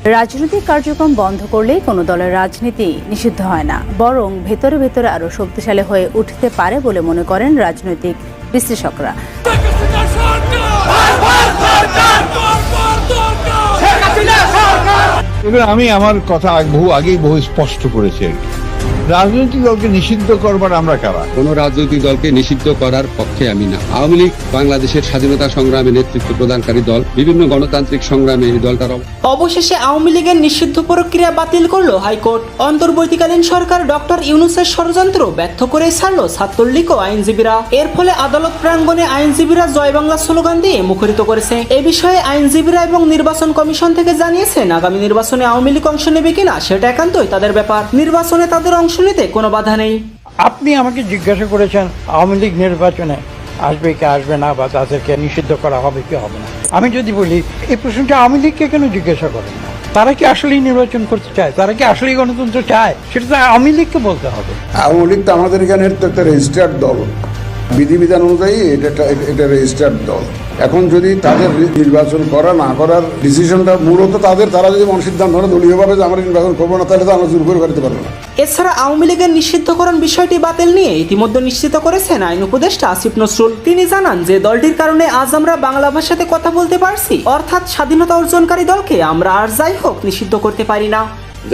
রাজনৈতিক কার্যক্রম বন্ধ করলেই কোনো দলের রাজনীতি নিষিদ্ধ হয় না, বরং ভেতরে ভেতরে আরও শক্তিশালী হয়ে উঠতে পারে বলে মনে করেন রাজনৈতিক বিশ্লেষকরা। আমি আমার কথা বহু স্পষ্ট করেছি। রাজনৈতিক দলকে নিষিদ্ধ করবার আমরা কারা? কোন রাজনৈতিক দলকে নিষিদ্ধ করার পক্ষে আমি না। আওয়ামী লীগ বাংলাদেশের স্বাধীনতা সংগ্রামে নেতৃত্ব প্রদানকারী দল। বিভিন্ন গণতান্ত্রিক সংগ্রামে এই দলটার অবশেষে আওয়ামী লীগের নিষিদ্ধ প্রক্রিয়া বাতিল করলো হাইকোর্ট। অন্তর্বর্তীকালীন সরকার ডক্টর ইউনূসের ষড়যন্ত্র ব্যর্থ করে ছাড়লো ছাত্রলীগ ও আইনজীবীরা। এর ফলে আদালত প্রাঙ্গণে আইনজীবীরা জয় বাংলা স্লোগান দিয়ে মুখরিত করেছে। এ বিষয়ে আইনজীবীরা এবং নির্বাচন কমিশন থেকে জানিয়েছেন আগামী নির্বাচনে আওয়ামী লীগ অংশ নেবে কিনা সেটা একান্তই তাদের ব্যাপার। নির্বাচনে তাদের অংশ নিতে কোনো বাধা নেই। আপনি আমাকে জিজ্ঞাসা করেছেন আওয়ামী লীগ নির্বাচনে আসবে কি আসবে না, বা তাদেরকে নিষিদ্ধ করা হবে কি হবে না। আমি যদি বলি এই প্রশ্নটা আওয়ামী লীগকে কেন জিজ্ঞাসা করেন না? তারা কি আসলেই নির্বাচন করতে চায়? তারা কি আসলেই গণতন্ত্র চায়? সেটা তো আওয়ামী লীগকে বলতে হবে। আওয়ামী লীগ তো আমাদের এখানের তো একটা রেজিস্টার্ড দল, বিধিবিধান অনুযায়ী এটা রেজিস্টার্ড দল। এখন যদি তাদের নির্বাচন করা না করার ডিসিশনটা মূলত তারা যদি সিদ্ধান্ত হয় দলীয়ভাবে যে আমরা নির্বাচন করবো না, তাহলে তো আমরা জোর করে করতে পারবো না। এছাড়া আওয়ামী লীগের নিষিদ্ধকরণ বিষয়টি বাতিল নিয়ে ইতিমধ্যে নিশ্চিত করেছেন আইন উপদেষ্টা আসিফ নজরুল। তিনি জানান যে দলটির কারণে আজ আমরা বাংলা ভাষাতে কথা বলতে পারছি, অর্থাৎ স্বাধীনতা অর্জনকারী দলকে আমরা আর যাই হোক নিষিদ্ধ করতে পারি না।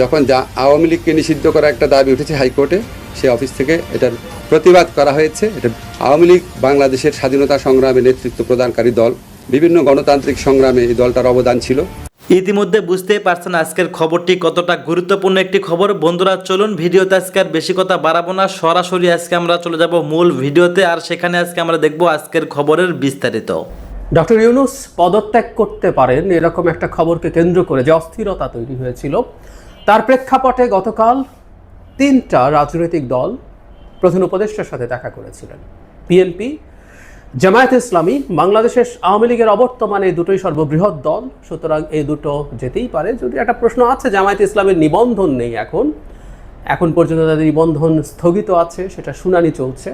যখন আওয়ামী লীগকে নিষিদ্ধ করা একটা দাবি উঠেছে হাইকোর্টে, সে অফিস থেকে এটার প্রতিবাদ করা হয়েছে। এটা আওয়ামী লীগ বাংলাদেশের স্বাধীনতা সংগ্রামে নেতৃত্ব প্রদানকারী দল। বিভিন্ন গণতান্ত্রিক সংগ্রামে এই দলটার অবদান ছিল। ইতিমধ্যে বুঝতেই পারছেন আজকের খবরটি কতটা গুরুত্বপূর্ণ একটি খবর। বন্ধুরা চলুন ভিডিওতে আজকে আর বেশি কথা বাড়াবো না, সরাসরি আজকে আমরা চলে যাব মূল ভিডিওতে। আর সেখানে আজকে আমরা দেখব আজকের খবরের বিস্তারিত। ডক্টর ইউনূস পদত্যাগ করতে পারেন এরকম একটা খবরকে কেন্দ্র করে যে অস্থিরতা তৈরি হয়েছিল, তার প্রেক্ষাপটে গতকাল 3টা রাজনৈতিক দল প্রধান উপদেষ্টার সাথে দেখা করেছিলেন। বিএনপি, জামায়াত ইসলামী, বাংলাদেশের আওয়ামী লীগের অবর্তমানে দুটোই সর্ববৃহৎ দল, সুতরাং এই দুটো যেতেই পারে। যদি একটা প্রশ্ন আছে, জামায়াত ইসলামের নিবন্ধন নেই এখন পর্যন্ত তাদের নিবন্ধন স্থগিত আছে, সেটা শুনানি চলছে।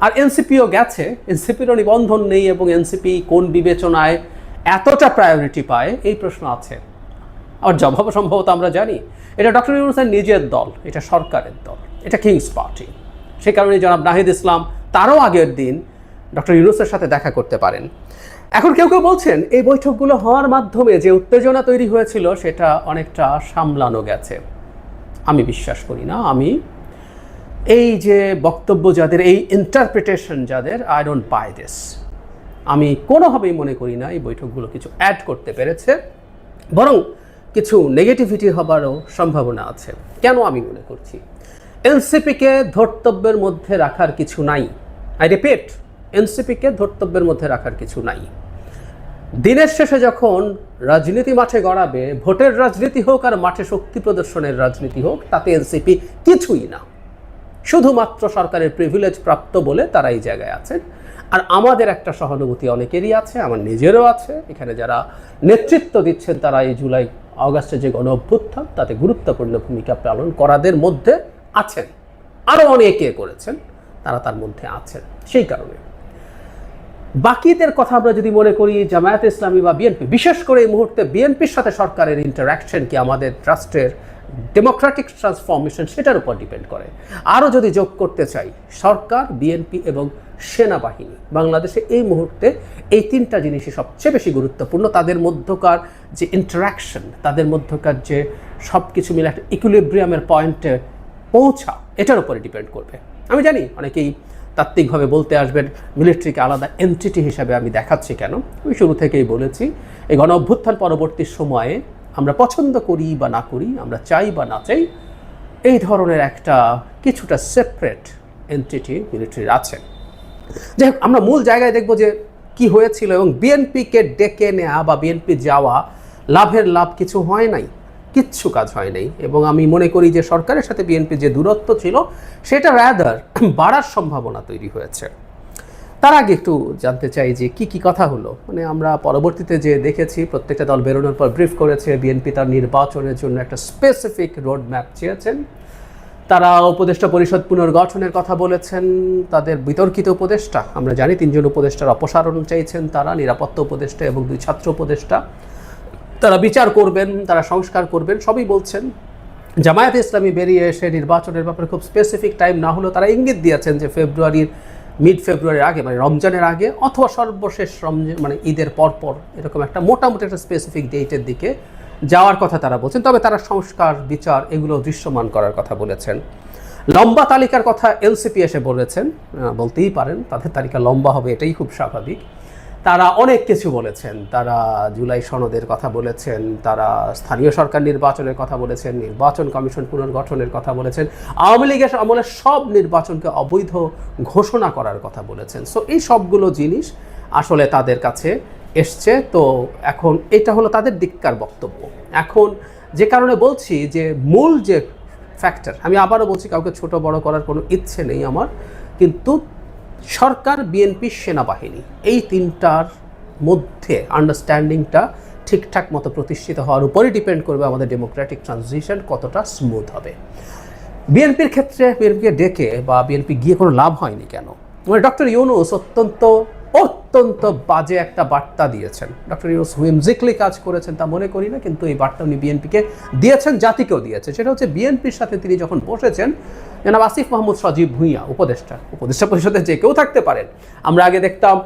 আর এনসিপিও গেছে, এনসিপিরও নিবন্ধন নেই, এবং এনসিপি কোন বিবেচনায় এতটা প্রায়োরিটি পায় এই প্রশ্ন আছে। আর জবাব সম্ভবত আমরা জানি, এটা ডক্টর ইউনূসের নিজের দল, এটা সরকারের দল, এটা কিংস পার্টি। সে কারণে জনাব নাহিদ ইসলাম তারও আগের দিন ডক্টর ইউনূসের সাথে দেখা করতে পারেন। এখন কেউ কেউ বলছেন এই বৈঠকগুলো হওয়ার মাধ্যমে যে উত্তেজনা তৈরি হয়েছিল সেটা অনেকটা সামলানো গেছে। আমি বিশ্বাস করি না। আমি এই যে বক্তব্য যাদের, এই ইন্টারপ্রিটেশন যাদের, আই ডোন্ট বাই দিস। আমি কোনোভাবেই মনে করি না এই বৈঠকগুলো কিছু অ্যাড করতে পেরেছে, বরং কিছু নেগেটিভিটি হবারও সম্ভাবনা আছে। কেন আমি মনে করছি? এনসিপিকে ধর্তব্যের মধ্যে রাখার কিছু নাই। আই রিপিট, এনসিপিকে ধর্তব্যের মধ্যে রাখার কিছু নাই। দিনের শেষে যখন রাজনীতি মাঠে গড়াবে, ভোটের রাজনীতি হোক আর মাঠে শক্তি প্রদর্শনের রাজনীতি হোক, তাতে এনসিপি কিছুই না। শুধুমাত্র সরকারের প্রিভিলেজ প্রাপ্ত বলে তারা এই জায়গায় আছেন। আর আমাদের একটা সহানুভূতি অনেকেরই আছে, আমার নিজেরও আছে। এখানে যারা নেতৃত্ব দিচ্ছেন তারা এই জুলাই আগস্টে যে গণ অভ্যুত্থান তাতে গুরুত্বপূর্ণ ভূমিকা পালন করাদের মধ্যে আছেন। আরও অনেকে করেছেন, তারা তার মধ্যে আছেন। সেই কারণে বাকিদের কথা আমরা যদি মনে করি, জামায়াত ইসলামী বা বিএনপি, বিশেষ করে এই মুহূর্তে বিএনপির সাথে সরকারের ইন্টারাকশন কি আমাদের রাষ্ট্রের ডেমোক্রেটিক ট্রান্সফরমেশন সেটার উপর ডিপেন্ড করে। আরও যদি যোগ করতে চাই, সরকার, বিএনপি এবং সেনাবাহিনী, বাংলাদেশে এই মুহূর্তে এই 3টা জিনিসই সবচেয়ে বেশি গুরুত্বপূর্ণ। তাদের মধ্যকার যে ইন্টারাকশন, তাদের মধ্যকার যে সব কিছু মিলে একটা ইকুইলিব্রিয়ামের পয়েন্টে পৌঁছা, এটার উপরে ডিপেন্ড করবে। আমি জানি অনেকেই তাত্ত্বিকভাবে বলতে আসবেন মিলিটারিকে আলাদা এন্টিটি হিসাবে আমি দেখাচ্ছি কেন। আমি শুরু থেকেই বলেছি, এই গণ অভ্যুত্থান পরবর্তী সময়ে আমরা পছন্দ করি বা না করি, আমরা চাই বা না চাই, এই ধরনের একটা কিছুটা সেপারেট এন্টিটি মিলিটারির আছে। যাই হোক, আমরা মূল জায়গায় দেখব যে কি হয়েছিল, এবং বিএনপিকে ডেকে নেওয়া বা বিএনপি যাওয়া, লাভের লাভ কিছু হয় নাই, কিচ্ছু কাজ হয় নাই। এবং আমি মনে করি যে সরকারের সাথে বিএনপি যে দূরত্ব ছিল সেটা রাদার বাড়ার সম্ভাবনা তৈরি হয়েছে। তার আগে একটু জানতে চাই যে কি কথা হলো। মানে আমরা পরবর্তীতে যে দেখেছি, প্রত্যেকটা দল বেরোনোর পর ব্রিফ করেছে। বিএনপি তার নির্বাচনের জন্য একটা স্পেসিফিক রোড ম্যাপ চেয়েছেন। তারা উপদেষ্টা পরিষদ পুনর্গঠনের কথা বলেছেন। তাদের বিতর্কিত উপদেষ্টা, আমরা জানি 3জন উপদেষ্টার অপসারণ চাইছেন তারা, নিরাপত্তা উপদেষ্টা এবং 2 ছাত্র উপদেষ্টা। তারা বিচার করবেন, তারা সংস্কার করবেন, সবই বলছেন। জামায়াতে ইসলামী বেরিয়ে এসে নির্বাচনের ব্যাপারে খুব স্পেসিফিক টাইম না হলেও তারা ইঙ্গিত দিয়েছেন যে মিড ফেব্রুয়ারির আগে, মানে রমজানের আগে অথবা সর্বশেষ মানে ঈদের পরপর এরকম একটা মোটামুটি একটা স্পেসিফিক ডেটের দিকে যাওয়ার কথা তারা বলছেন। তবে তারা সংস্কার, বিচার এগুলো দৃশ্যমান করার কথা বলেছেন। লম্বা তালিকার কথা এনসিপি এসে বলেছেন, বলতেই পারেন তাদের তালিকা লম্বা হবে, এটাই খুব স্বাভাবিক। তারা অনেক কিছু বলেছেন, তারা জুলাই সনদের কথা বলেছেন, তারা স্থানীয় সরকার নির্বাচনের কথা বলেছেন, নির্বাচন কমিশন পুনর্গঠনের কথা বলেছেন, আওয়ামী লীগের আমলে সব নির্বাচনকে অবৈধ ঘোষণা করার কথা বলেছেন। সো এই সবগুলো জিনিস আসলে তাদের কাছে এসছে। তো এখন এটা হলো তাদের দিককার বক্তব্য। এখন যে কারণে বলছি যে মূল যে ফ্যাক্টর, আমি আবারও বলছি কাউকে ছোট বড় করার কোনো ইচ্ছে নেই আমার, কিন্তু সরকার, বিএনপি, সেনাবাহিনী এই তিনটার মধ্যে আন্ডারস্ট্যান্ডিংটা ঠিকঠাক মতো প্রতিষ্ঠিত হওয়ার উপরই ডিপেন্ড করবে আমাদের ডেমোক্রেটিক ট্রানজিশন কতটা স্মুথ হবে। বিএনপির ক্ষেত্রে বিএনপিকে ডেকে বা বিএনপি গিয়ে কোনো লাভ হয়নি কেন? মানে ডক্টর ইউনূস অত্যন্ত বাজে একটা বার্তা দিয়েছেন। ডক্টর ইউনূস হুইমজিকলি কাজ করেছেন তা মনে করি না, কিন্তু এই বার্তা উনি বিএনপিকে দিয়েছেন, জাতিকেও দিয়েছে। সেটা হচ্ছে বিএনপির সাথে তিনি যখন বসেছেন, জনাব আসিফ মাহমুদ সজীব ভুঁইয়া উপদেষ্টা পরিষদে যে কেউ থাকতে পারেন, আমরা আগে দেখতাম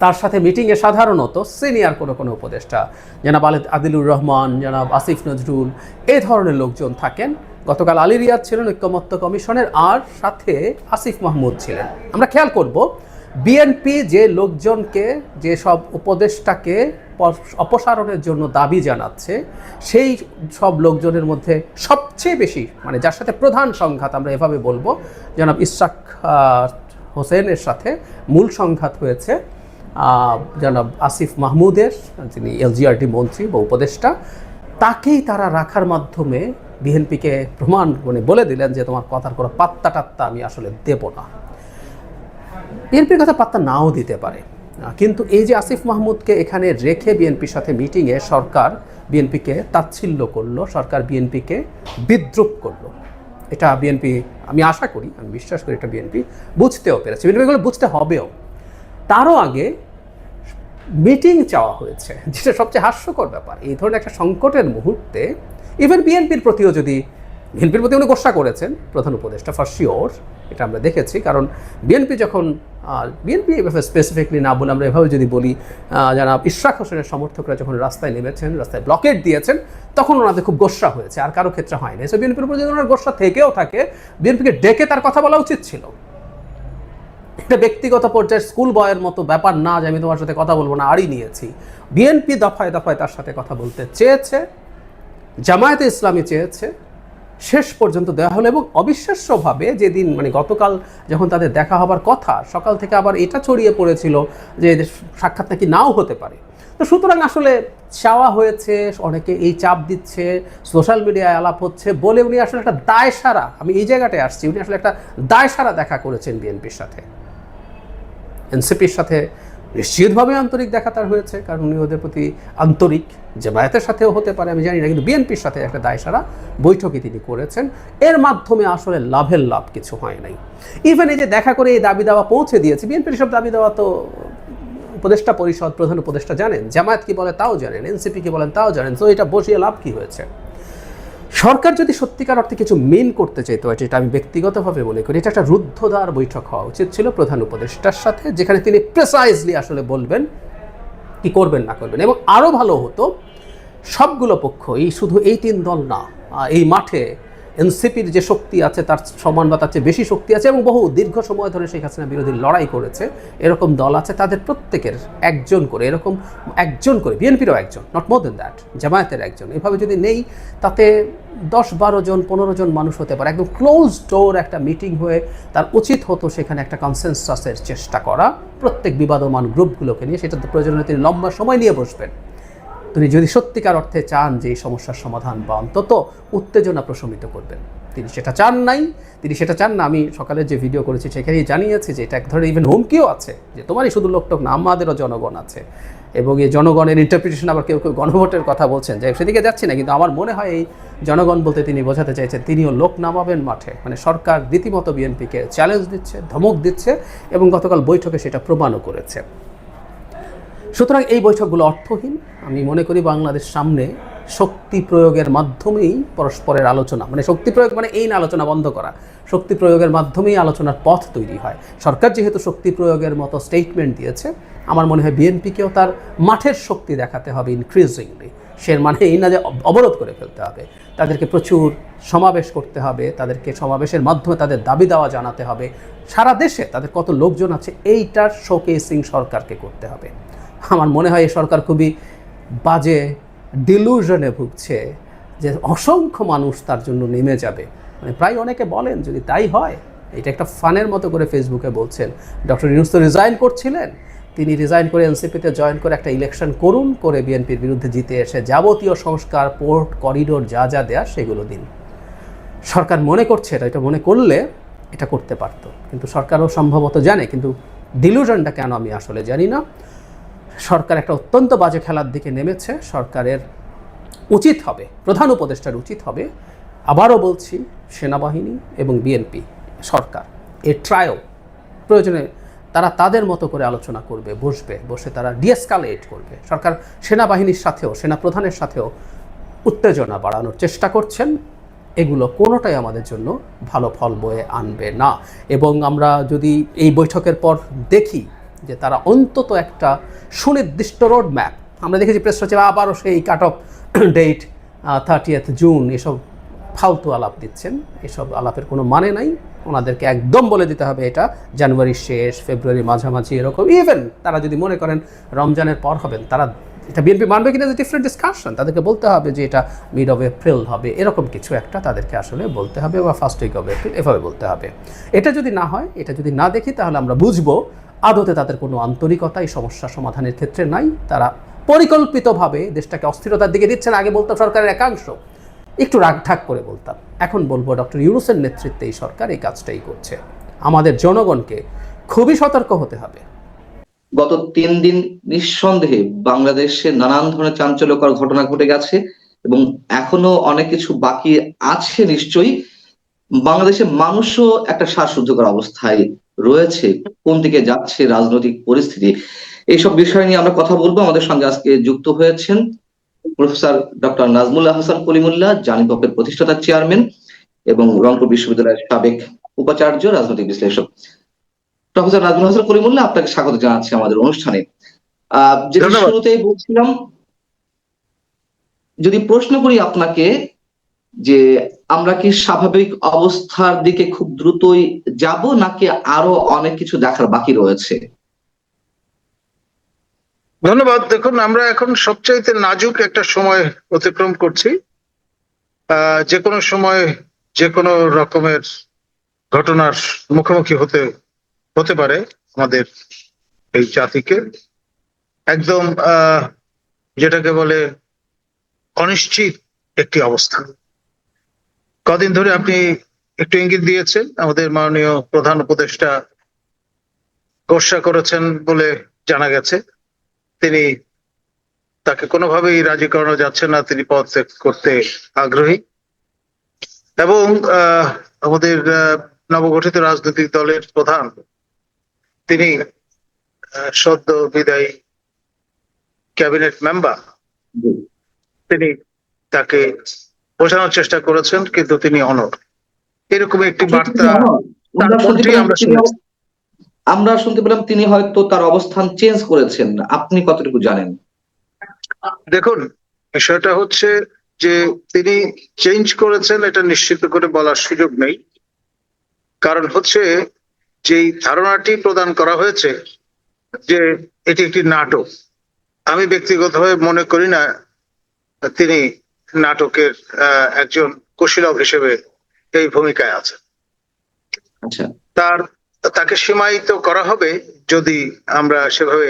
তার সাথে মিটিংয়ে সাধারণত সিনিয়র কোনো উপদেষ্টা, জনাব আদিলুর রহমান, জনাব আসিফ নজরুল, এই ধরনের লোকজন থাকেন। গতকাল আলী রিয়াদ ছিলেন ঐক্যমত্য কমিশনের, আর সাথে আসিফ মাহমুদ ছিলেন। আমরা খেয়াল করব বিএনপি যে লোকজনকে, যে সব উপদেষ্টাকে অপসারণের জন্য দাবি জানাচ্ছে, সেই সব লোকজনের মধ্যে সবচেয়ে বেশি, মানে যার সাথে প্রধান সংঘাত আমরা এভাবে বলবো, জনাব ইশরাক হোসেনের সাথে মূল সংঘাত হয়েছে জনাব আসিফ মাহমুদের, যিনি এলজিআরডি মন্ত্রী বা উপদেষ্টা। তাকেই তারা রাখার মাধ্যমে বিএনপিকে প্রমাণ বলে দিলেন যে তোমার কথার কোনো পাত্তা টাত্তা আমি আসলে দেব না। বিএনপির কথা পাত্তা নাও দিতে পারে, কিন্তু এই যে আসিফ মাহমুদকে এখানে রেখে বিএনপির সাথে মিটিংয়ে সরকার বিএনপিকে তাচ্ছিল্য করলো, সরকার বিএনপিকে বিদ্রুপ করলো, এটা বিএনপি, আমি আশা করি, আমি বিশ্বাস করি এটা বিএনপি বুঝতেও পেরেছে, বিএনপিগুলো বুঝতে হবেও। তারও আগে মিটিং চাওয়া হয়েছে, যেটা সবচেয়ে হাস্যকর ব্যাপার। এই ধরনের একটা সংকটের মুহূর্তে ইভেন বিএনপির প্রতিও বিএনপির প্রতি উনি গোসা করেছেন প্রধান উপদেষ্টা, ফর শিওর, এটা আমরা দেখেছি। কারণ বিএনপি যখন, বিএনপি এভাবে স্পেসিফিকলি না বলে আমরা এভাবে যদি বলি, যারা ইশরাক হোসেনের সমর্থকরা যখন রাস্তায় নেমেছেন, রাস্তায় ব্লকেট দিয়েছেন, তখন ওনাদের খুব গোসা হয়েছে, আর কারো ক্ষেত্রে হয়নি। সো বিএনপির উপর যদি ওনার গোসা থেকেও থাকে, বিএনপিকে ডেকে তার কথা বলা উচিত ছিল। এটা ব্যক্তিগত পর্যায়ে স্কুল বয়ের মতো ব্যাপার না যে আমি তোমার সাথে কথা বলবো না, আড়ি নিয়েছি। বিএনপি দফায় দফায় তার সাথে কথা বলতে চেয়েছে, জামায়াতে ইসলামী চেয়েছে, শেষ পর্যন্ত দেওয়া হলো। এবং অবিশ্বাস্যভাবে যেদিন, মানে গতকাল যখন তাদের দেখা হবার কথা, সকাল থেকে আবার এটা ছড়িয়ে পড়েছিল যে সাক্ষাৎ নাকি নাও হতে পারে। তো সুতরাং আসলে চাওয়া হয়েছে, অনেকে এই চাপ দিচ্ছে, সোশ্যাল মিডিয়ায় আলাপ হচ্ছে বলে উনি আসলে একটা দায়সারা, আমি এই জায়গাটায় আসছি, উনি আসলে একটা দায়সারা দেখা করেছেন বিএনপির সাথে। এনসিপির সাথে নিশ্চিতভাবে আন্তরিক দেখা তার হয়েছে, কারণ উনি ওদের প্রতি আন্তরিক। জামায়াতের সাথেও হতে পারে আমি জানি না, কিন্তু বিএনপির সাথে একটা দায়সারা বৈঠকই তিনি করেছেন। এর মাধ্যমে আসলে লাভের লাভ কিছু হয় নাই। ইভেন এই যে দেখা করে এই দাবি দাওয়া পৌঁছে দিয়েছে, বিএনপির সব দাবি দেওয়া তো উপদেষ্টা পরিষদ, প্রধান উপদেষ্টা জানেন, জামায়াত কি বলে তাও জানেন, এনসিপি কি বলেন তাও জানেন। তো এটা বসিয়ে লাভ কি হয়েছে? সরকার যদি সত্যিকার অর্থে কিছু মেন করতে চাইতো, এটা আমি ব্যক্তিগতভাবে মনে করি, এটা একটা রুদ্ধদ্বার বৈঠক হওয়া উচিত ছিল প্রধান উপদেষ্টার সাথে, যেখানে তিনি প্রেসাইজলি আসলে বলবেন কি করবেন না করবেন। এবং আরও ভালো হতো সবগুলো পক্ষ, শুধু এই তিন দল না, এই মাঠে এনসিপির যে শক্তি আছে তার সমান বা তার চেয়ে বেশি শক্তি আছে, এবং বহু দীর্ঘ সময় ধরে শেখ হাসিনা বিরোধী লড়াই করেছে এরকম দল আছে, তাদের প্রত্যেকের একজন করে, এরকম একজন করে, বিএনপিরও একজন, নট মোর দেন দ্যাট, জামায়াতের একজন, এভাবে যদি নেই, তাতে 10-12 জন 15 জন মানুষ হতে পারে। একদম ক্লোজ ডোর একটা মিটিং হয়ে তার উচিত হতো সেখানে একটা কনসেনসাসের চেষ্টা করা প্রত্যেক বিবাদমান গ্রুপগুলোকে নিয়ে। সেটা তো প্রয়োজনে তিনি লম্বা সময় নিয়ে বসবেন। তিনি যদি সত্যিকার অর্থে চান যে এই সমস্যার সমাধান বা অন্তত উত্তেজনা প্রশমিত করবেন, তিনি সেটা চান নাই, তিনি সেটা চান না। আমি সকালে যে ভিডিও করেছি সেখানেই জানিয়েছি যে এটা এক ধরনের ইভেন হুমকিও আছে, যে তোমারই শুধু লোকটোক না, আমাদেরও জনগণ আছে, এবং এই জনগণের ইন্টারপ্রিটেশন, আবার কেউ কেউ গণভোটের কথা বলছেন, যে সেদিকে যাচ্ছি না, কিন্তু আমার মনে হয় এই জনগণ বলতে তিনি বোঝাতে চাইছেন তিনিও লোক নামাবেন মাঠে। মানে সরকার রীতিমতো বিএনপিকে চ্যালেঞ্জ দিচ্ছে, ধমক দিচ্ছে, এবং গতকাল বৈঠকে সেটা প্রমাণও করেছে। সুতরাং এই বৈঠকগুলো অর্থহীন। আমি মনে করি বাংলাদেশ সামনে শক্তি প্রয়োগের মাধ্যমেই পরস্পরের আলোচনা, মানে শক্তি প্রয়োগ মানে এই না আলোচনা বন্ধ করা, শক্তি প্রয়োগের মাধ্যমেই আলোচনার পথ তৈরি হয়। সরকার যেহেতু শক্তি প্রয়োগের মতো স্টেটমেন্ট দিয়েছে, আমার মনে হয় বিএনপিকেও তার মাঠের শক্তি দেখাতে হবে ইনক্রিজিংলি। সে মানে এই না যে অবরোধ করে ফেলতে হবে, তাদেরকে প্রচুর সমাবেশ করতে হবে, তাদেরকে সমাবেশের মাধ্যমে তাদের দাবি দাওয়া জানাতে হবে, সারা দেশে তাদের কত লোকজন আছে এইটার শোকেসিং সরকারকে করতে হবে। আমার মনে হয় এই সরকার খুবই বাজে ডিলুশনে ভুগছে যে অসংখ্য মানুষ তার জন্য নেমে যাবে। মানে প্রায় অনেকে বলেন যদি তাই হয়, এটা একটা ফানের মতো করে ফেসবুকে বলছেন, ডক্টর ইউনূস তো রিজাইন করছিলেন, তিনি রিজাইন করে এনসিপিতে জয়েন করে একটা ইলেকশন করুন, করে বিএনপির বিরুদ্ধে জিতে এসে যাবতীয় সংস্কার, পোর্ট, করিডোর যা যা দেওয়ার সেগুলো দিন। সরকার মনে করছে এটা মনে করলে এটা করতে পারত, কিন্তু সরকারও সম্ভবত জানে, কিন্তু ডিলুশনটা কেন আমি আসলে জানি না। সরকার একটা অত্যন্ত বাজে খেলার দিকে নেমেছে। সরকারের উচিত হবে, প্রধান উপদেষ্টার উচিত হবে, আবারও বলছি, সেনাবাহিনী এবং বিএনপি সরকার এর ট্রায়ও প্রয়োজনে তারা তাদের মতো করে আলোচনা করবে, বসে তারা ডিএসকালেট করবে। সরকার সেনাবাহিনীর সাথেও, সেনাপ্রধানের সাথেও উত্তেজনা বাড়ানোর চেষ্টা করছেন। এগুলো কোনোটাই আমাদের জন্য ভালো ফল বয়ে আনবে না। এবং আমরা যদি এই বৈঠকের পর দেখি যে তারা অন্তত একটা সুনির্দিষ্ট রোড ম্যাপ, আমরা দেখেছি প্রেস সচিব আবারও সেই কাট অফ ডেট 30 জুন এসব ফালতু আলাপ দিচ্ছেন। এসব আলাপের কোনো মানে নাই। ওনাদেরকে একদম বলে দিতে হবে এটা জানুয়ারির শেষ, ফেব্রুয়ারি মাঝামাঝি এরকম। ইভেন তারা যদি মনে করেন রমজানের পর হবেন, তারা এটা বিএনপি মানবে কিনা ডিফারেন্ট ডিসকাশন, তাদেরকে বলতে হবে যে এটা মিড অফ এপ্রিল হবে, এরকম কিছু একটা তাদেরকে আসলে বলতে হবে, বা ফার্স্ট উইক অফ এপ্রিল এভাবে বলতে হবে। এটা যদি না হয়, এটা যদি না দেখি, তাহলে আমরা বুঝবো আদতে তাদের কোনো আন্তরিকতা এই সমস্যা সমাধানের ক্ষেত্রে নাই। তারা পরিকল্পিতভাবে দেশটাকে অস্থিরতার দিকে দিচ্ছেন। আগে বলতাম সরকারের একাংশ, একটু রাগঢাক করে বলতাম, এখন বলবো ডক্টর ইউনূসের নেতৃত্বে এই সরকার এই কাজটাই করছে। আমাদের জনগণকে খুবই সতর্ক হতে হবে। গত 3 দিন নিঃসন্দেহে বাংলাদেশে নানান ধরনের চাঞ্চল্যকর ঘটনা ঘটে গেছে এবং এখনো অনেক কিছু বাকি আছে নিশ্চয়ই। বাংলাদেশের মানুষও একটা শ্বাসরুদ্ধকর অবস্থায় রয়েছে। কোন দিকে যাচ্ছে রাজনৈতিক পরিস্থিতি, এইসব বিষয় নিয়ে আমরা কথা বলবো। আমাদের সঙ্গে আজকে যুক্ত হয়েছেন প্রফেসর ডক্টর নাজমুল্লাহ হাসান কলিমুল্লাহ, জানিপপের প্রতিষ্ঠাতা চেয়ারম্যান এবং রংপুর বিশ্ববিদ্যালয়ের সাবেক উপাচার্য, রাজনৈতিক বিশ্লেষক। প্রফেসর নাজমুল হাসান কলিমুল্লাহ, আপনাকে স্বাগত জানাচ্ছি আমাদের অনুষ্ঠানে। যেটা শুরুতেই বলছিলাম, যদি প্রশ্ন করি আপনাকে যে আমরা কি স্বাভাবিক অবস্থার দিকে খুব দ্রুতই যাব, নাকি আরো অনেক কিছু দেখার বাকি রয়েছে? ধন্যবাদ। দেখুন, আমরা এখন সবচাইতে নাজুক একটা সময় অতিক্রম করছি। যে কোনো সময় যে কোনো রকমের ঘটনার মুখোমুখি হতে পারে আমাদের এই জাতিকে। একদম যেটাকে বলে অনিশ্চিত একটি অবস্থা। কদিন ধরে আপনি একটু ইঙ্গিত দিয়েছেন, আমাদের মাননীয় প্রধান উপদেষ্টা গোসা করেছেন বলে জানা গেছে। তাকে কোনোভাবেই রাজি করানো যাচ্ছে না, তিনি পদত্যাগ করতে আগ্রহী। এবং আমাদের নবগঠিত রাজনৈতিক দলের প্রধান, তিনি সদ্য বিদায়ী ক্যাবিনেট মেম্বার, তিনি তাকে বোঝানোর চেষ্টা করেছেন, কিন্তু তিনি অনড়। এরকম একটি বার্তা আমরা শুনতে পেলাম তিনি হয়তো তার অবস্থান চেঞ্জ করেছেন। আপনি কতটুকু জানেন? দেখুন, বিষয়টা হচ্ছে যে তিনি চেঞ্জ করেছেন এটা নিশ্চিত করে বলার সুযোগ নেই। কারণ হচ্ছে যেই ধারণাটি প্রদান করা হয়েছে যে এটি একটি নাটক, আমি ব্যক্তিগতভাবে মনে করি না তিনি নাটকের একজন কুশীলব হিসেবে এই ভূমিকায় আছেন। আচ্ছা, তাকে সীমায়িত করা হবে যদি আমরা সেভাবে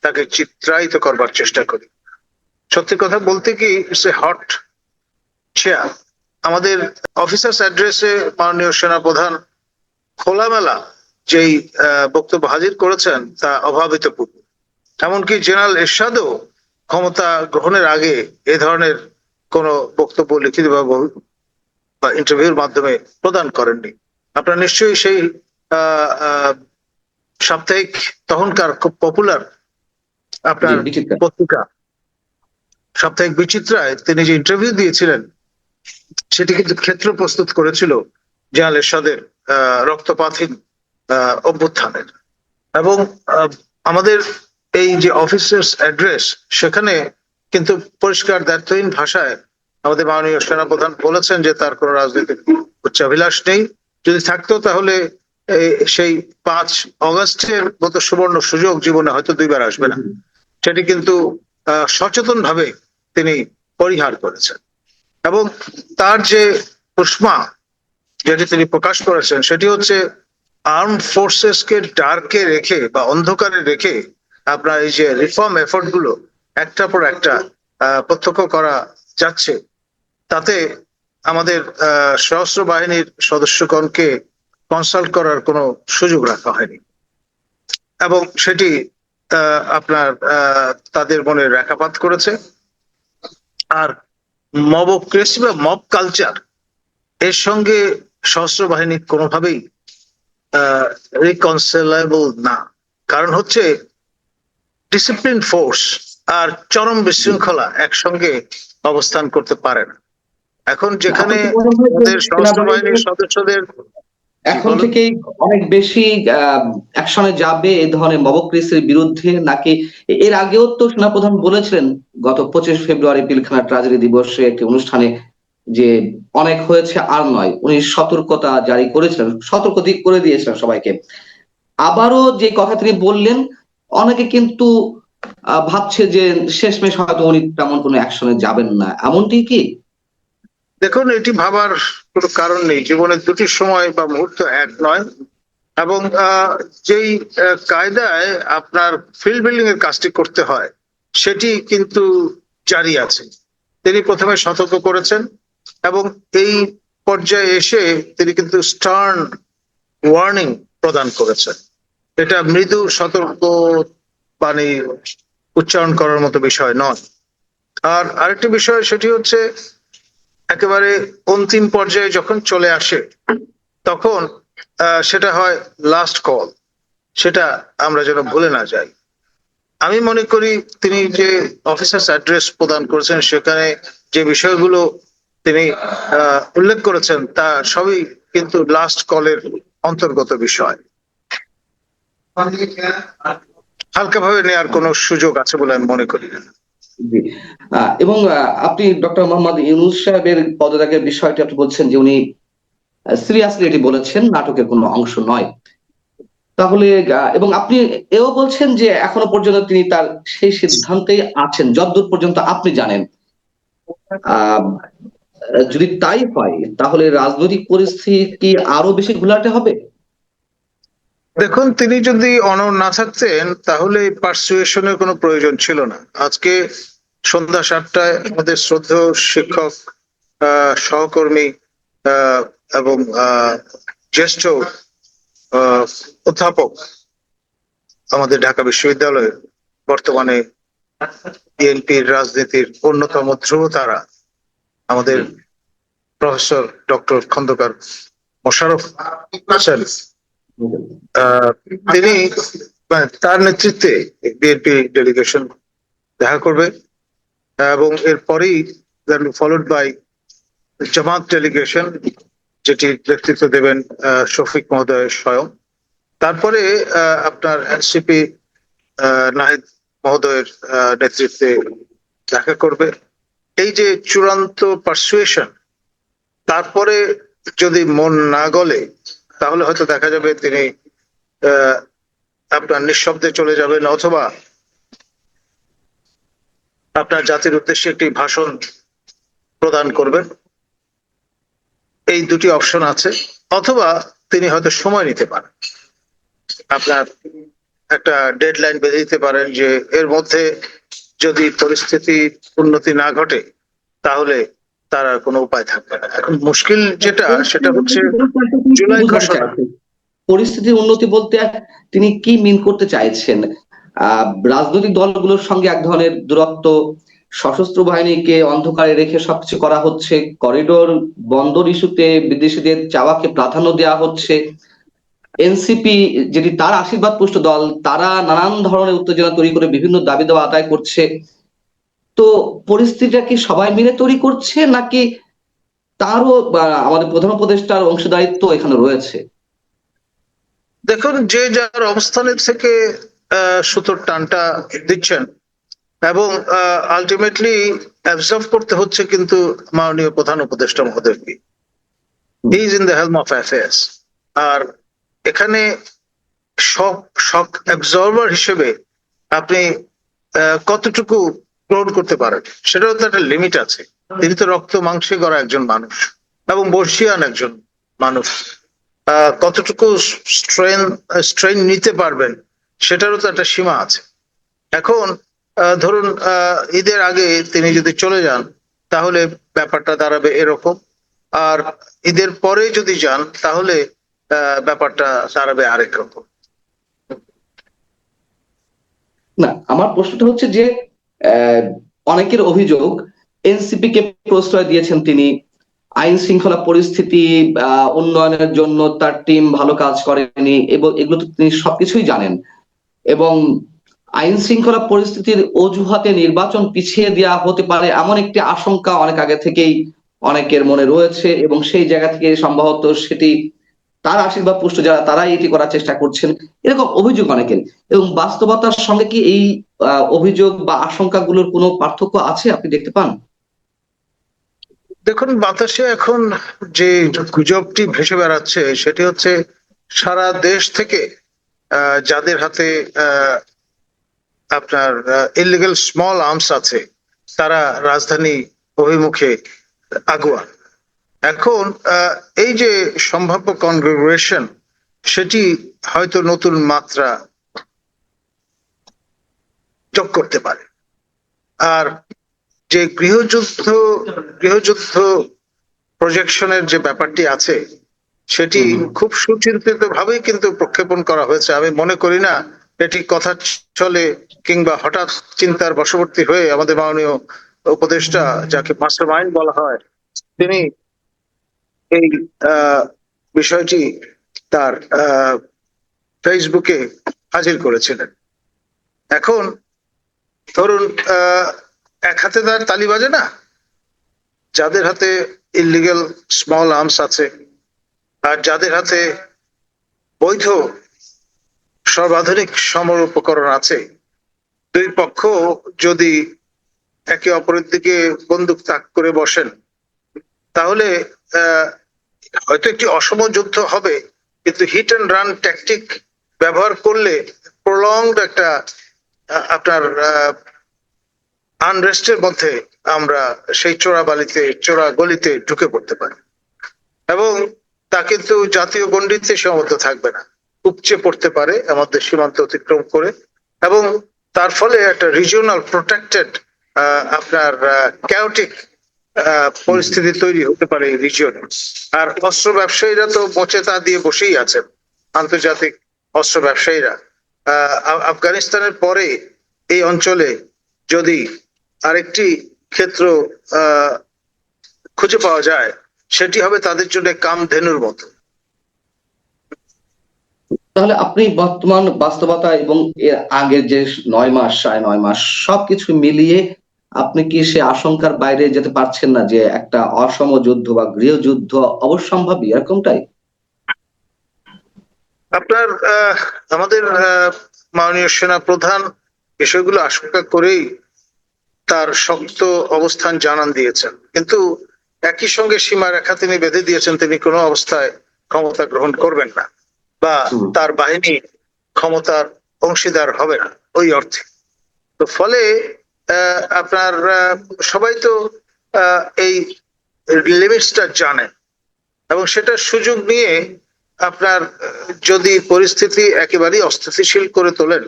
তাকে চিত্রায়িত করবার চেষ্টা করি। সত্যি কথা বলতে কি, ইটস এ হট চেয়ার। আমাদের অফিসার্স অ্যাড্রেসে মাননীয় সেনাপ্রধান খোলামেলা যেই বক্তব্য হাজির করেছেন তা অভাবিতপূর্ণ। এমনকি জেনারেল এরশাদও ক্ষমতা গ্রহণের আগে এ ধরনের কোন বক্তব্য লিখিত বা ইন্টারভিউর মাধ্যমে প্রদান করেননি। আপনারা নিশ্চয়ই সেই সাপ্তাহিক তখনকার খুব পপুলার আপনার বিচিত্রা। পত্রিকা সাপ্তাহিক বিচিত্রায় তিনি যে ইন্টারভিউ দিয়েছিলেন সেটি কিন্তু ক্ষেত্র প্রস্তুত করেছিল জাহাল এরশাদের রক্তপাতহীন অভ্যুত্থানের। এবং আমাদের এই যে অফিসার্স অ্যাড্রেস সেখানে কিন্তু পরিষ্কার দ্ব্যর্থহীন ভাষায় আমাদের মাননীয় সেনাপ্রধান বলেছেন যে তার কোনো রাজনৈতিক উচ্চাভিলাষ নেই, যদি থাকতো তাহলে সেই 5 অগস্টের মতো সুবর্ণ সুযোগ জীবনে হয়তো 2বার আসবে না। সেটি কিন্তু সচেতন ভাবে তিনি পরিহার করেছেন। এবং তার যে উষ্মা যেটি তিনি প্রকাশ করেছেন সেটি হচ্ছে আর্ম ফোর্সেস কে ডার্কে রেখে বা অন্ধকারে রেখে আপনার এই যে রিফর্ম এফোর্ট গুলো একটার পর একটা প্রত্যক্ষ করা যাচ্ছে, তাতে আমাদের সশস্ত্র বাহিনীর সদস্যগণকে কনসাল্ট করার কোনো সুযোগ রাখা হয়নি এবং সেটি আপনার তাদের মনে রেখাপাত করেছে। আর মবক্রেসি বা মব কালচার এর সঙ্গে সশস্ত্র বাহিনী কোনোভাবেই রিকনসিলেবল না। কারণ হচ্ছে ডিসিপ্লিন ফোর্স আর চরম বিশৃঙ্খলা একসঙ্গে অবস্থান করতে পারে না। এখন যেখানে সশস্ত্র বাহিনীর সদস্যদের এখন থেকেই অনেক বেশি অ্যাকশনে যাবে এই ধরনের মবক্রেসির বিরুদ্ধে, নাকি এর আগেও তো সেনাপ্রধান বলেছিলেন গত 25 ফেব্রুয়ারি পিলখানা ট্রাজেডি দিবসে একটি অনুষ্ঠানে যে অনেক হয়েছে আর নয়, উনি সতর্কতা জারি করেছিলেন, সতর্ক দিক করে দিয়েছিলেন সবাইকে। আবারও যে কথা তিনি বললেন, অনেকে কিন্তু ভাবছে যে শেষমেশ হয়তো উনি তেমন কোনো অ্যাকশনে যাবেন না, এমনটি কি? দেখুন, এটি ভাবার কোনো কারণ নেই। জীবনের দুটি সময় বা মুহূর্ত এক নয়। এবং যেই কায়দায় আপনার ফিল্ড বিল্ডিং এর কাজটি করতে হয় সেটি কিন্তু জারি আছে। তিনি প্রথমে সতর্ক করেছেন এবং এই পর্যায়ে এসে তিনি কিন্তু স্টার্ন ওয়ার্নিং প্রদান করেছেন। এটা মৃদু সতর্ক বাণী উচ্চারণ করার মতো বিষয় নয়। আর আরেকটি বিষয় সেটি হচ্ছে একেবারে অন্তিম পর্যায়ে যখন চলে আসে তখন সেটা হয় লাস্ট কল, সেটা আমরা যেন ভুলে না যাই। আমি মনে করি তিনি যে অফিসার্স অ্যাড্রেস প্রদান করেছেন সেখানে যে বিষয়গুলো তিনি উল্লেখ করেছেন তা সবই কিন্তু লাস্ট কলের অন্তর্গত বিষয়। হালকাভাবে নেওয়ার কোনো সুযোগ আছে বলে আমি মনে করি না। এবং আপনি ডক্টর মোহাম্মদ ইউনূস সাহেবের পদত্যাগের বিষয়টি আপনি বলছেন যে উনি সিরিয়াসলি এটি বলেছেন, নাটকের কোনো অংশ নয়। তাহলে এবং আপনি এও বলছেন যে এখনো পর্যন্ত তিনি তার সেই সিদ্ধান্তেই আছেন যতদূর পর্যন্ত আপনি জানেন। যদি তাই হয় তাহলে রাজনৈতিক পরিস্থিতি কি আরো বেশি ঘোলাটে হবে? দেখুন, তিনি যদি অনড় না থাকতেন তাহলে পারসুয়েশনের কোনো প্রয়োজন ছিল না। আজকে সন্ধ্যা 7টায় আমাদের শ্রদ্ধেয় শিক্ষক, সহকর্মী এবং জ্যেষ্ঠ অধ্যাপক আমাদের ঢাকা বিশ্ববিদ্যালয়ের বর্তমানে বিএনপির রাজনীতির অন্যতম ধ্রুবতারা আমাদের প্রফেসর ডক্টর খন্দকার মোশাররফ হোসেন, তিনি তার নেতৃত্বে বিএনপি ডেলিগেশন দেখা করবে এবং এরপরেই ফলোড বাই জামাত ডেলিগেশন, যেটি নেতৃত্ব দেবেন শফিক মহোদয় স্বয়ং। তারপরে আপনার এনসিপি নাহিদ মহোদয়ের নেতৃত্বে দেখা করবে। এই যে চূড়ান্ত পারসুয়েশন, তারপরে যদি মন না গলে তাহলে হয়তো দেখা যাবে তিনি আপনার নিঃশব্দে চলে যাবেন অথবা আপনার জাতির উদ্দেশ্যে একটি ভাষণ প্রদান করবেন। এই দুটি অপশন আছে। অথবা তিনি হয়তো সময় নিতে পারেন, আপনার একটা ডেডলাইন বেঁধে দিতে পারেন যে এর মধ্যে যদি পরিস্থিতি উন্নতি না ঘটে তাহলে তার আর কোনো উপায় থাকবে না। এখন মুশকিল যেটা সেটা হচ্ছে জুলাই ঘোষণা। পরিস্থিতির উন্নতি বলতে তিনি কি মিন করতে চাইছেন? রাজনৈতিক দলগুলোর সঙ্গে এক ধরনের দূরত্ব, সশস্ত্র বাহিনীকে অন্ধকারে রেখে সবকিছু করা হচ্ছে, করিডোর বন্দর ইস্যুতে বিদেশিদের চাওয়াকে প্রাধান্য দেওয়া হচ্ছে, এনসিপি যেটি তার আশীর্বাদ পুষ্ট দল, তারা নানান ধরনের উত্তেজনা তৈরি করে বিভিন্ন দাবি দাওয়া আদায় করছে। তো পরিস্থিতিটা কি সবাই মিলে তৈরি করছে, নাকি তারও আমাদের প্রধান উপদেষ্টার অংশদায়িত্ব এখানে রয়েছে? দেখুন, যে যার অবস্থানের থেকে সুতোর টানটা দিচ্ছেন এবং আলটিমেটলি অ্যাবজর্ভ করতে হচ্ছে কিন্তু মাননীয় প্রধান উপদেষ্টা মহোদয়কে। He is in the helm of affairs. আর এখানে শক অ্যাবজর্ভার হিসেবে আপনি কতটুকু গ্রহণ করতে পারেন সেটাও তো একটা লিমিট আছে। তিনি তো রক্ত মাংসে গড়া একজন মানুষ এবং বর্ষিয়ান একজন মানুষ। কতটুকু স্ট্রেন নিতে পারবেন সেটারও তো একটা সীমা আছে। এখন ধরুন ঈদের আগে তিনি যদি চলে যান তাহলে ব্যাপারটা দাঁড়াবে এরকম, আর ঈদের পরে যদি যান তাহলে ব্যাপারটা দাঁড়াবে আরেক রকম। না, আমার প্রশ্নটা হচ্ছে যে অনেকের অভিযোগ এনসিপি কে প্রশ্রয় দিয়েছেন তিনি, আইন শৃঙ্খলা পরিস্থিতি উন্নয়নের জন্য তার টিম ভালো কাজ করেনি, এবং এগুলো তো তিনি সবকিছুই জানেন, এবং আইন শৃঙ্খলা পরিস্থিতির অজুহাতে নির্বাচন পিছিয়ে দেওয়া হতে পারে এমন একটি আশঙ্কা অনেক আগে থেকেই অনেকের মনে রয়েছে, এবং সেই জায়গা থেকে সম্ভবত সেটি তার আশীর্বাদ পুষ্ট যারা তারাই এটি করার চেষ্টা করছেন, এরকম অভিযোগ অনেকের। এবং বাস্তবতার সঙ্গে কি এই অভিযোগ বা আশঙ্কাগুলোর কোনো পার্থক্য আছে আপনি দেখতে পান? দেখুন, বাতাসে এখন যে গুজবটি ভেসে বেড়াচ্ছে সেটি হচ্ছে সারা দেশ থেকে যাদের হাতে আপনার ইলিগাল স্মল আর্মস আছে তারা রাজধানী অভিমুখে আগুয়া। এখন এই যে সম্ভাব্য কনফিগারেশন সেটি হয়তো নতুন মাত্রা যোগ করতে পারে। আর যে গৃহযুদ্ধ প্রজেকশনের যে ব্যাপারটি আছে সেটি খুব সুচিন্তিত ভাবেই কিন্তু প্রক্ষেপণ করা হয়েছে। আমি মনে করি না এটি কথা চলে কিংবা হঠাৎ চিন্তার বশবর্তী হয়ে আমাদের মাননীয় উপদেষ্টা, যাকে মাস্টার মাইন্ড বলা হয়, তিনি এই বিষয়টি তার ফেসবুকে হাজির করেছিলেন। এখন ধরুন এক হাতে তার তালি বাজে না, যাদের হাতে ইলিগাল স্মল আর্মস আছে আর যাদের হাতে বৈধ সর্বাধুনিক সমর উপকরণ আছে, দুই পক্ষ যদি একে অপরের দিকে বন্দুক তাক করে বসেন তাহলে হয়তো একটি অসম যুদ্ধ হবে, কিন্তু হিট অ্যান্ড রান ট্যাকটিক ব্যবহার করলে প্রলংড একটা আপনার আনরেস্টের মধ্যে আমরা সেই চোরা গলিতে ঢুকে পড়তে পারি, এবং তা কিন্তু জাতীয় গণ্ডিতে সীমাবদ্ধ থাকবে না, উপচে পড়তে পারে আমাদের সীমান্ত অতিক্রম করে, এবং তার ফলে একটা রিজিওনাল প্রোটেক্টেড আপনার ক্যাওটিক পরিস্থিতি তৈরি হতে পারে এই রিজিয়নে। আর অস্ত্র ব্যবসায়ীরা তো মোচে তা দিয়ে বসেই আছেন, আন্তর্জাতিক অস্ত্র ব্যবসায়ীরা। আফগানিস্তানের পরে এই অঞ্চলে যদি আরেকটি ক্ষেত্র খুঁজে পাওয়া যায় সেটি হবে তাদের জন্য কামধেনুর মতো। তাহলে আপনি বর্তমান বাস্তবতা এবং এর আগের যে 9 মাস 9.5 মাস সবকিছু মিলিয়ে আপনি কি সে আশঙ্কার বাইরে যেতে পারছেন না যে একটা অসম যুদ্ধ বা গৃহযুদ্ধ অবশ্যম্ভাবী, এরকমটাই? আপনার আমাদের মাননীয় সেনা প্রধান বিষয়গুলো আশঙ্কা করেই তার শক্ত অবস্থান জানান দিয়েছেন, কিন্তু একই সঙ্গে সীমারেখা তিনি বেঁধে দিয়েছেন তিনি কোনো অবস্থায় ক্ষমতা গ্রহণ করবেন না বা তার বাহিনী ক্ষমতার অংশীদার হবে না ওই অর্থে। তো ফলে আপনার সবাই তো এই লিমিটসটা জানেন, এবং সেটার সুযোগ নিয়ে আপনার যদি পরিস্থিতি একেবারেই অস্থিতিশীল করে তোলেন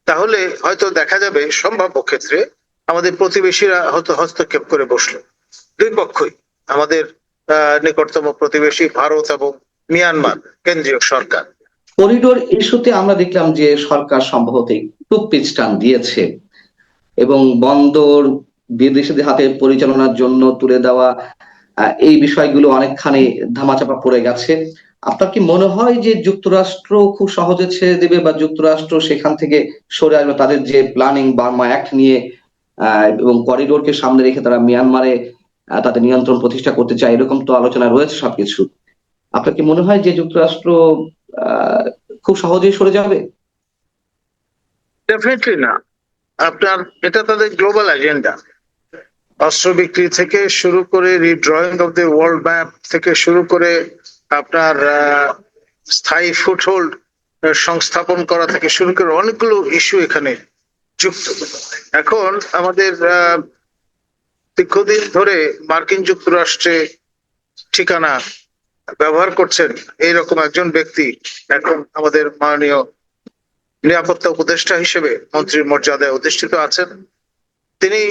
তাহলে হয়তো দেখা যাবে সম্ভাব্য ক্ষেত্রে আমাদের প্রতিবেশীরা হয়তো হস্তক্ষেপ করে বসলো। দুই পক্ষই, আমাদের নিকটতম প্রতিবেশী ভারত এবং মিয়ানমার কেন্দ্রীয় সরকার। করিডোর ইস্যুতে আমরা দেখলাম যে সরকার সম্ভবত একটু পিছটান দিয়েছে, এবং বন্দর বিদেশিদের হাতে পরিচালনার জন্য তুলে দেওয়া এই বিষয়গুলো অনেকখানি ধামাচাপা পড়ে গেছে। আপনার কি মনে হয় যে যুক্তরাষ্ট্র খুব সহজে ছেড়ে দেবে, বা যুক্তরাষ্ট্র সেখান থেকে সরে আসবে? তাদের যে প্ল্যানিং বার্মা অ্যাক্ট নিয়ে এবং করিডোরকে সামনে রেখে তারা মিয়ানমারে তাদের নিয়ন্ত্রণ প্রতিষ্ঠা করতে চায়, এরকম তো আলোচনা রয়েছে সবকিছু। আপনার কি মনে হয় যে যুক্তরাষ্ট্র খুব সহজেই সরে যাবে? ডেফিনেটলি না। আপনার এটা তাদের গ্লোবাল এজেন্ডা। অস্ত্র বিক্রি থেকে শুরু করে রিড্রয়িং অফ দ্য ওয়ার্ল্ড ম্যাপ থেকে শুরু করে আপনার স্থায়ী ফুটহোল্ড সংস্থাপন করা থেকে শুরু করে অনেকগুলো ইস্যু এখানে যুক্ত। এখন আমাদের দীর্ঘদিন ধরে মার্কিন যুক্তরাষ্ট্রে ঠিকানা ব্যবহার করছেন এইরকম একজন ব্যক্তি এখন আমাদের মাননীয় নিরাপত্তা উপদেষ্টা হিসেবে মন্ত্রীর মর্যাদায় অধিষ্ঠিত আছেন। তিনি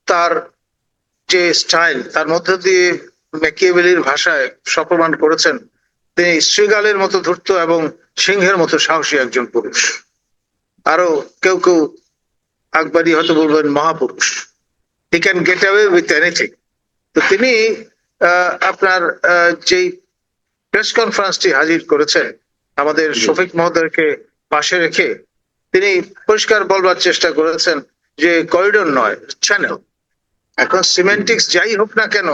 তার যে স্টাইল, তার মধ্য দিয়ে ম্যাকিয়াভেলির ভাষায় সপ্রমাণ করেছেন তিনি শ্রীগালের মতো ধূর্ত এবং সিংহের মতো সাহসী একজন পুরুষ। আরো কেউ কেউ আকবরী হয়তো বলবেন মহাপুরুষ। He can get away with anything. তো তিনি আপনার যেই প্রেস কনফারেন্সটি হাজির করেছেন আমাদের শফিক মহোদয়কে পাশে রেখে, তিনি পরিষ্কার বলবার চেষ্টা করেছেন যে করিডোর নয়, চ্যানেল। এখন সিমেন্টিক্স যাই হোক না কেন,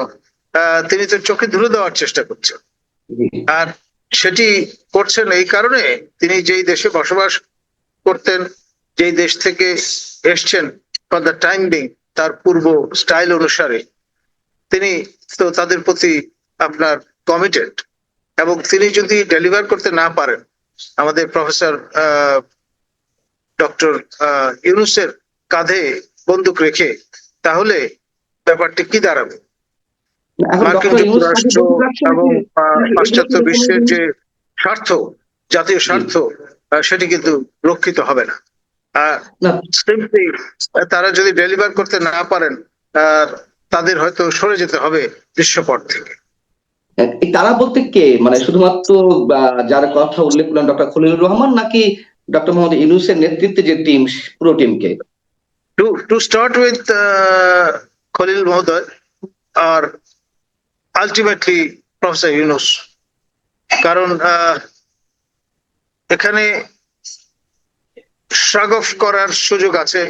তিনি তো চোখে ধুলে দেওয়ার চেষ্টা করছেন। আর সেটি করছেন এই কারণে, তিনি যেই দেশে বসবাস করতেন, যেই দেশ থেকে এসছেন ফর দ্য টাইম বিং, তার পূর্ব স্টাইল অনুসারে তিনি তো তাদের প্রতি আপনার কমিটেড। এবং তিনি যদি ডেলিভার করতে না পারেন আমাদের প্রফেসর ডক্টর ইউনূসের কাঁধে বন্দুক রেখে, তাহলে ব্যাপারটি কি দাঁড়াবে? মার্কিন যুক্তরাষ্ট্র এবং পাশ্চাত্য বিশ্বের যে স্বার্থ, জাতীয় স্বার্থ, সেটি কিন্তু রক্ষিত হবে না। সিম্পলি তারা যদি ডেলিভার করতে না পারেন, তাদের হয়তো সরে যেতে হবে দৃশ্যপট থেকে। তারা বলতে কে, মানে শুধুমাত্র যার কথা উল্লেখ করলেন ডক্টর খলিলুর রহমান, নাকি ডক্টর মোহাম্মদ ইউনূসের নেতৃত্বে যে টিম, পুরো টিমকে? টু স্টার্ট উইথ খলিল মহোদয় আর আলটিমেটলি প্রফেসর ইউনূস। কারণ এখানে শ্রাগ অফ করার সুযোগ আছে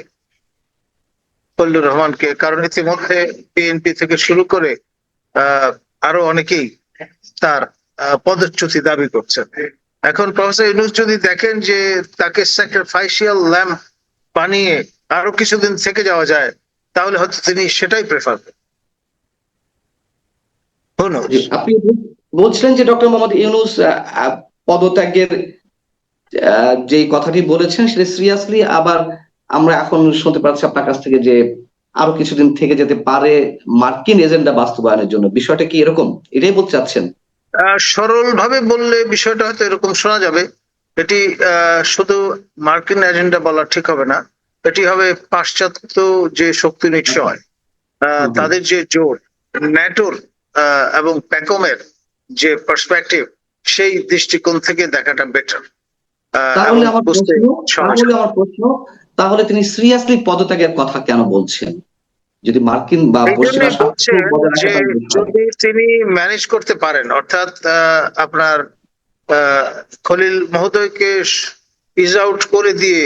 খলিলুর রহমানকে, কারণ ইতিমধ্যে বিএনপি থেকে শুরু করে আরো অনেকেই তার পদচ্যুতি দাবি করছেন। এখন প্রফেসর ইউনূস যদি দেখেন যে তাকে স্যাক্রিফাইসিয়াল ল্যাম্প বানিয়ে আরো কিছুদিন থেকে যাওয়া যায়, তাহলে হয়তো তিনি সেটাই প্রেফার করেন। আপনি বলছিলেন যে ডক্টর মোহাম্মদ ইউনূস পদত্যাগের যে কথাটি বলেছেন সেটা সিরিয়াসলি, আবার আমরা এখন শুনতে পাচ্ছি আপনার কাছ থেকে যে আরো কিছুদিন থেকে যেতে পারে মার্কিন এজেন্ডা বাস্তবায়নের জন্য। বিষয়টা কি এরকম, এটাই বলতে চাচ্ছেন? সরল ভাবে বললে বিষয়টা হয়তো এরকম শোনা যাবে। এটি শুধু মার্কিন এজেন্ডা বলা ঠিক হবে না, এটি হবে পাশ্চাত্য যে শক্তি নিশ্চয়, তাদের যে জোর, ন্যাটোর এবং প্যাকমের যে পার্সপেক্টিভ, সেই দৃষ্টিকোণ থেকে দেখাটা বেটার। তাহলে আমার প্রশ্ন, তাহলে তিনি সিরিয়াসলি পদত্যাগের কথা কেন বলছেন? যদি মার্কিন বা যদি তিনি ম্যানেজ করতে পারেন, অর্থাৎ আপনার খলিল মহোদয়কে ইজ আউট করে দিয়ে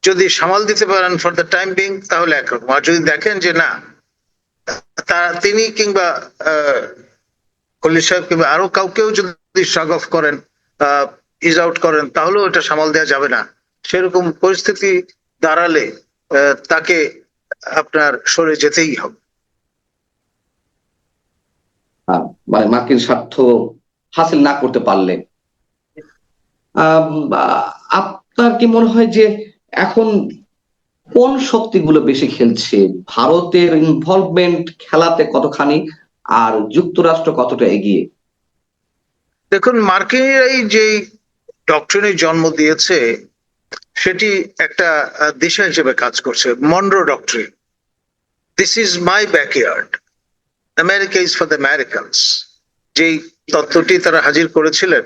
যদি সামাল দিতে পারেন ফর দ্য টাইম বিং, তাহলে একরকম। আর যদি দেখেন যে না, তিনি কিংবা খলিল সাহেব কিংবা আরো কাউকেও যদি শ্রাগ অফ করেন, ইজ আউট করেন, তাহলেও এটা সামাল দেওয়া যাবে না, সেরকম পরিস্থিতি দাঁড়ালে তাকে আপনার সরে যেতেই হবে। মানে মার্কিন স্বার্থ হাসিল না করতে পারলে। আপনার কি মনে হয় যে এখন কোন শক্তিগুলো বেশি খেলছে? ভারতের ইনভলভমেন্ট খেলাতে কতখানি, আর যুক্তরাষ্ট্র কতটা এগিয়ে? দেখুন, মার্কিনরাই যে ডক্ট্রিনের জন্ম দিয়েছে সেটি একটা দিশা হিসেবে কাজ করছে। Munro doctrine, this is my backyard, America is for the Americans, যেই তত্ত্বটি তারা হাজির করেছিলেন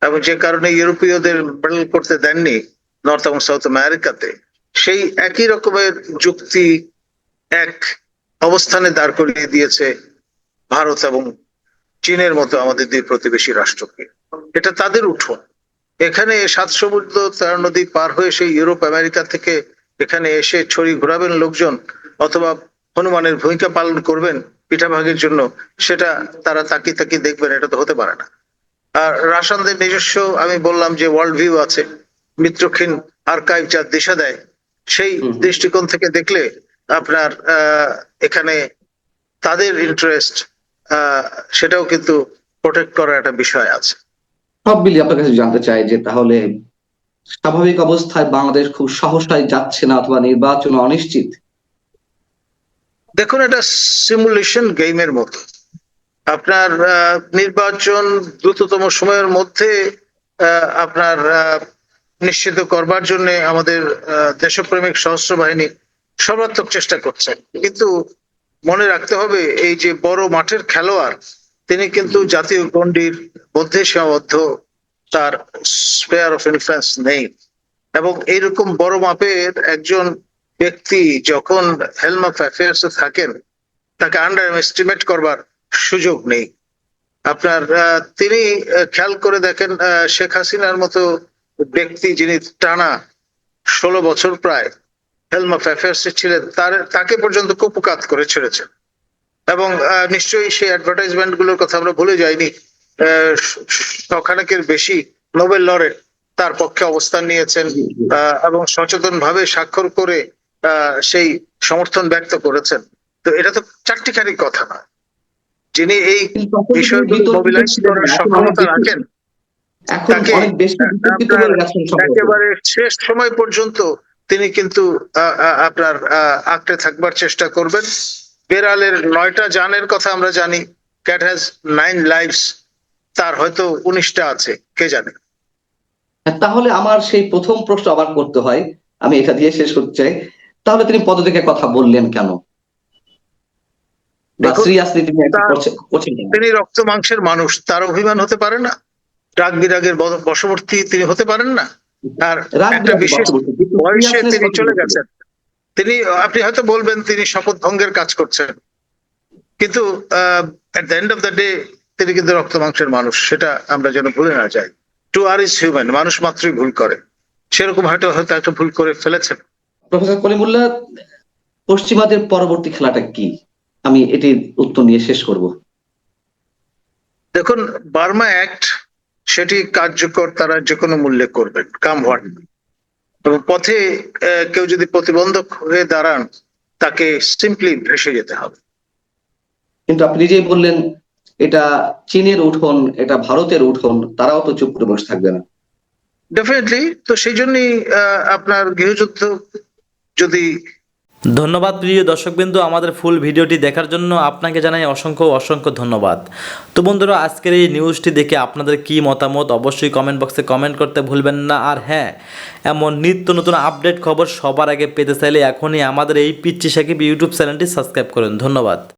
এবং যে কারণে ইউরোপীয়দের ব্যাটল করতে দেননি নর্থ এবং সাউথ আমেরিকাতে, সেই একই রকমের যুক্তি এক অবস্থানে দাঁড় করিয়ে দিয়েছে ভারত এবং চীনের মতো আমাদের দুই প্রতিবেশী রাষ্ট্রকে। এটা তাদের উঠোন। এখানে 7 সমুদ্র 13 নদী পার হয়ে সেই ইউরোপ আমেরিকা থেকে এখানে এসে ছড়ি ঘোরাবেন লোকজন, অথবা হনুমানের ভূমিকা পালন করবেন পিঠাভাগের জন্য, সেটা তারা তাকিয়ে তাকিয়ে দেখবেন, এটা তো হতে পারে না। আর রাশিয়ানদের নিজস্ব, আমি বললাম যে ওয়ার্ল্ড ভিউ আছে, মিত্রক্ষীণ আর্কাইভ যা দিশা দেয়, সেই দৃষ্টিকোণ থেকে দেখলে আপনার এখানে তাদের ইন্টারেস্ট সেটাও কিন্তু প্রোটেক্ট করার একটা বিষয় আছে। সব মিলিয়ে আপনার কাছে জানতে চাই যে তাহলে স্বাভাবিক অবস্থায় বাংলাদেশ খুব সহসায় যাচ্ছে না, অথবা নির্বাচন অনিশ্চিত? দেখুন, এটা সিমুলেশন গেমের মতো। আপনার নির্বাচন দ্রুততম সময়ের মধ্যে আপনার নিশ্চিত করবার জন্য আমাদের দেশপ্রেমিক সশস্ত্র বাহিনী সর্বাত্মক চেষ্টা করছে, কিন্তু মনে রাখতে হবে এই যে বড় মাঠের খেলোয়াড়, তিনি কিন্তু জাতীয় গণ্ডির মধ্যে সীমাবদ্ধ, তার স্পেয়ার অফ ইনফ্লুয়েন্স নেই। এবং এইরকম বড় মাপের একজন ব্যক্তি যখন হেলম অফ অ্যাফেয়ার্স থাকেন, তাকে আন্ডার এস্টিমেট করবার সুযোগ নেই। আপনার তিনি খেয়াল করে দেখেন, শেখ হাসিনার মতো ব্যক্তি যিনি টানা 16 বছর প্রায় হেলম অফ অ্যাফেয়ার্স ছিলেন, তাকে পর্যন্ত কুপকাত করে ছেড়েছেন। এবং নিশ্চয়ই সেই অ্যাডভার্টাইজমেন্ট গুলোর কথা আমরা ভুলে যাইনি। শখানেকের বেশি নোবেল লরেট তার পক্ষে অবস্থান নিয়েছেন এবং সচেতন ভাবে স্বাক্ষর করে সেই সমর্থন ব্যক্ত করেছেন। তো এটা তো চারটিখানি কথা না। যিনি এই বিষয়গুলো মোবিলাইজ করার সক্ষমতা রাখেন, তাকে একেবারে শেষ সময় পর্যন্ত তিনি কিন্তু আপনার আঁকড়ে থাকবার চেষ্টা করবেন। বেড়ালের 9টা জানের কথা আমরা জানি, ক্যাট হ্যাজ 9 লাইভস, তার হয়তো 19টা আছে, কে জানে। তাহলে আমার সেই প্রথম প্রশ্ন আবার করতে হয়, আমি এটা দিয়ে শেষ করতে চাই, তাহলে তিনি পদত্যাগের কথা বললেন কেন? তিনি রক্ত মাংসের মানুষ, তার অভিমান হতে পারে না? রাগ বিরাগের বশবর্তী তিনি হতে পারেন না? আর একটা বিশেষ বয়সে তিনি চলে গেছেন। তিনি, আপনি হয়তো বলবেন তিনি শপথ ভঙ্গের কাজ করছেন, কিন্তু at the end of the day তিনি কিন্তু রক্ত মাংসের মানুষ, সেটা আমরা যেন ভুলে না যাই। টু আর ইজ হিউম্যান, মানুষ মাত্রই ভুল করে, সেরকম হয়তো একটা ভুল করে ফেলেছেন। প্রফেসর কলিমুল্লাহ, পশ্চিমাদের পরবর্তী খেলাটা কি? আমি এটির উত্তর নিয়ে শেষ করব। দেখুন, বার্মা অ্যাক্ট সেটি কার্যকর তারা যে কোনো মূল্যে করবেন, কাম হোয়াট। এবং পথে কেউ যদি প্রতিবন্ধক হয়ে দাঁড়ান, তাকে সিম্পলি ভেসে যেতে হবে। কিন্তু আপনি নিজেই বললেন এটা চীনের উঠোন, এটা ভারতের উঠোন, তারাও তো চুপ করে বসে থাকবে না। ডেফিনেটলি। তো সেই জন্যই আপনার গৃহযুদ্ধ যদি। ধন্যবাদ প্রিয় দর্শকবৃন্দু, আমাদের ফুল ভিডিওটি দেখার জন্য আপনাকে জানাই অসংখ্য অসংখ্য ধন্যবাদ। তো বন্ধুরা, আজকের এই নিউজটি দেখে আপনাদের কি মতামত অবশ্যই কমেন্ট বক্সে কমেন্ট করতে ভুলবেন না। আর হ্যাঁ, এমন নিত্য নতুন আপডেট খবর সবার আগে পেতে চাইলে এখনই আমাদের এই পিচ্চি সাকিব ইউটিউব চ্যানেলটি সাবস্ক্রাইব করুন। ধন্যবাদ।